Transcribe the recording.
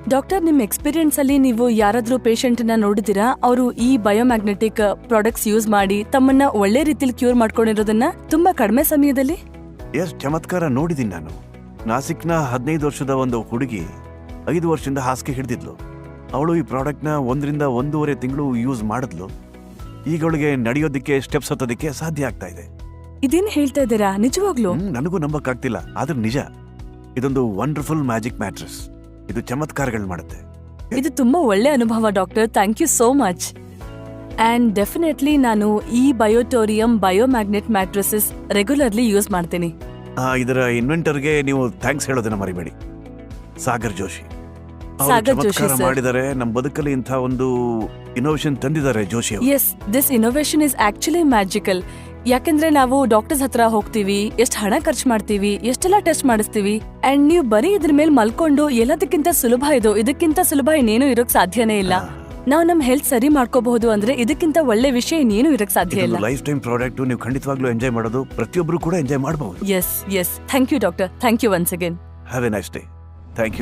Doctor, ನಿಮ್ experience ಅಲ್ಲಿ ನೀವು ಯಾರಾದ್ರೂ ಪೇಷಂಟ್ ನ ನೋಡಿದಿರಾ ಅವರು ಈ ಬಯೋಮ್ಯಾಗ್ನೆಟಿಕ್ ಪ್ರಾಡಕ್ಟ್ಸ್ ಯೂಸ್ ಮಾಡಿ ತಮ್ಮನ್ನ ಒಳ್ಳೆ ರೀತಿಲಿ ಕ್ಯೂರ್ ಮಾಡ್ಕೊಂಡಿರೋದನ್ನ ತುಂಬಾ ಕಡಿಮೆ ಸಮಯದಲ್ಲಿ? ಎಷ್ಟು ಚಮತ್ಕಾರ ನೋಡಿದೀನಿ ನಾನು. ನಾಸಿಕ್ನ 15 ವರ್ಷದ ಒಂದು ಹುಡುಗಿ 5 ವರ್ಷದಿಂದ ಹಾಸಿಗೆ ಹಿಡಿದಿದ್ಲು. ಅವಳು ಈ ಪ್ರಾಡಕ್ಟ್ನ 1 ರಿಂದ 1.5 ತಿಂಗಳು ಯೂಸ್ ಮಾಡಿದ್ಲು. ಈಗ ಅವಳಿಗೆ ನಡೆಯೋದಿಕ್ಕೆ, ಸ್ಟೆಪ್ಸ್ ಹತ್ತೋದಿಕ್ಕೆ ಸಾಧ್ಯ ಆಗ್ತಾ ಇದೆ. ಇದೇನ್ ಹೇಳ್ತಾ ಇದ್ದೀರಾ? ನಿಜವಾಗ್ಲೂ? ನನಗೂ ನಂಬಕ್ಕಾಗ್ತಿಲ್ಲ, ಆದ್ರೆ ನಿಜ. ಇದೊಂದು ವಂಡರ್ಫುಲ್ ಮ್ಯಾಜಿಕ್ ಮ್ಯಾಟ್ರೆಸ್. ಇದು ಚಮತ್ಕಾರಗಳು ಮಾಡುತ್ತೆ. ಇದು ತುಂಬಾ ಒಳ್ಳೆ ಅನುಭವ doctor. Thank you so much. And definitely ನಾನು ಈ ಬಯೋಟೋರಿಯಂ ಬಯೋಮ್ಯಾಗ್ನೆಟ್ ಮ್ಯಾಟ್ರೆಸಸ್ ರೆಗ್ಯುಲರ್ಲಿ ಯೂಸ್ ಮಾಡ್ತೀನಿ. ಇದರ ಇನ್ವೆಂಟರ್ಗೆ ನೀವು ಥ್ಯಾಂಕ್ಸ್ ಹೇಳೋದನ್ನ ಮರಿಬೇಡಿ, ಸಾಗರ್ ಜೋಶಿ. ಸಾಗರ್ ಜೋಶಿ ಸರ್ ಮಾಡಿದ್ದಾರೆ, ನಮ್ಮ ಬದುಕಲ್ಲಿ ಇಂಥ ಒಂದು ಇನೋವೇಷನ್ ತಂದಿದ್ದಾರೆ ಜೋಶಿ ಅವರು. Yes, this innovation is actually magical. ಯಾಕಂದ್ರೆ ನಾವು ಡಾಕ್ಟರ್ಸ್ ಹತ್ರ ಹೋಗ್ತೀವಿ, ಎಷ್ಟು ಹಣ ಖರ್ಚು ಮಾಡ್ತೀವಿ, ಎಷ್ಟೆಲ್ಲ ಟೆಸ್ಟ್ ಮಾಡಿಸ್ತೀವಿ, ಅಂಡ್ ನೀವು ಬರೀ ಇದ್ರ ಮೇಲೆ ಮಲ್ಕೊಂಡು ಎಲ್ಲದಕ್ಕಿಂತ ಸುಲಭ ಇದು, ಇದಕ್ಕಿಂತ ಸುಲಭ ಇನ್ನೇನು ಇರೋಕ್ ಸಾಧ್ಯನೇ ಇಲ್ಲ. ನಾವು ನಮ್ ಹೆಲ್ತ್ ಸರಿ ಮಾಡ್ಕೋಬಹುದು ಅಂದ್ರೆ ಇದಕ್ಕಿಂತ ಒಳ್ಳೆ ವಿಷಯ ಇನ್ನೇನು ಇರಕ್ ಸಾಧ್ಯ ಇಲ್ಲ. ಲೈಫ್ ಟೈಮ್ ಪ್ರಾಡಕ್ಟ್, ನೀವು ಖಂಡಿತವಾಗ್ಲೂ ಎಂಜಾಯ್ ಮಾಡೋದು, ಪ್ರತಿಯೊಬ್ಬರು ಕೂಡ ಎಂಜಾಯ್ ಮಾಡಬಹುದು. Yes yes, thank you doctor. Thank you once again. Have a nice day. Thank you.